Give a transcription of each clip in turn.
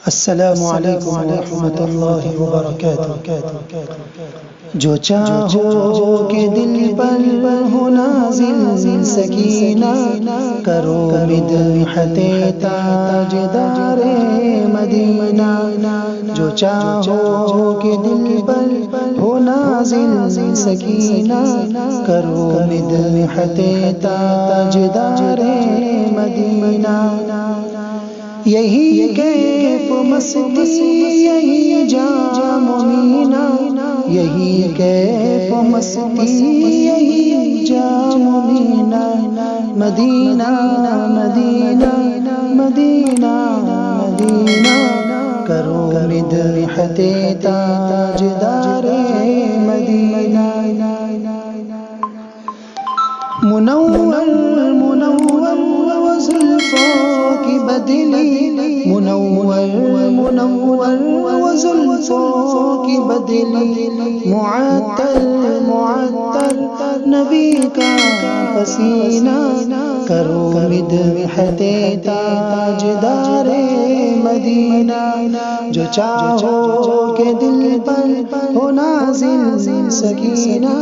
السلام علیکم ورحمۃ اللہ وبرکاتہ۔ جو چاہو کہ دل پر ہو نازل سکینہ، کرو مدحت تاجدار مدینہ۔ جو چاہو کہ دل پر ہو نازل سکینہ، کرو مدحت تاجدار مدینہ۔ یہی کیف مستی یہی جام مینا، یہی کیف مستی یہی جام مینا۔ مدینہ مدینہ مدینہ مدینہ، کرو مدحت تاجدار مدینہ۔ منور منور وزلفوں کی بدلی، منور منور وزلفوں کی بدلی، معطر معطر نبی کا پسینہ، کرو مدحت تاجدار مدینہ۔ جو چاہو کہ دل پر ہو نازل سکینہ،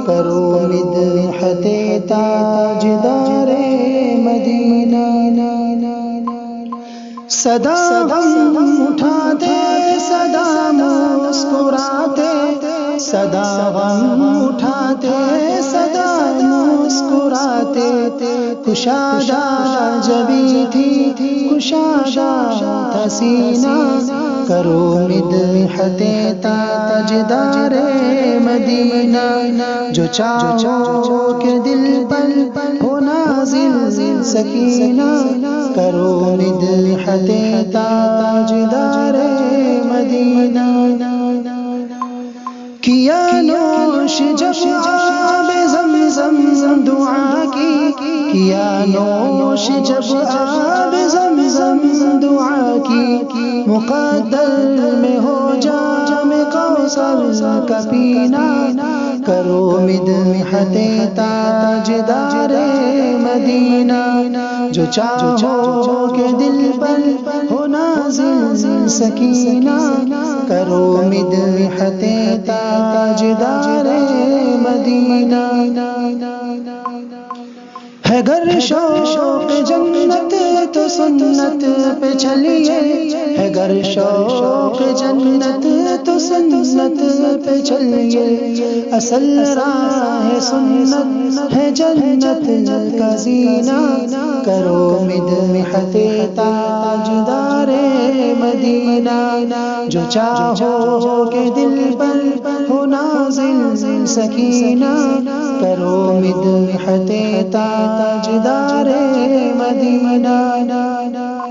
کرو مدحت تاجدار مدینہ۔ صدا غم اٹھاتے صدا مسکراتے، صدا غم اٹھاتے صدا مسکراتے، کشادہ جبیں تھی کشادہ تھا سینہ، کرو مدحت تاجدار مدینہ۔ جو چاہو کہ دل پر ہو نازل سکینہ، کرو مدحت تاجدار مدینہ۔ کیا نوش جب آب زمزم دعا کی، کیا نوش جب آب زمزم دعا کی، مقدر میں ہو جام کوثر کا پینا، کرو مدحت تاجدار مدینہ۔ جو چاہو کہ دل پر ہو نازل سکینہ، کرو مدحت تاجدار مدینہ۔ ہے گر شوق جنت تو سنت پہ چلیے، ہے گر شوق جنت تو سنت پہ چلیے، اصل راہ سنت ہے جنت کا زینہ، کرو مدحت تاجدار مدینہ۔ جو چاہو کہ دل پر ہو نازل سکینہ، کرو مدحت تاجدار مدینہ۔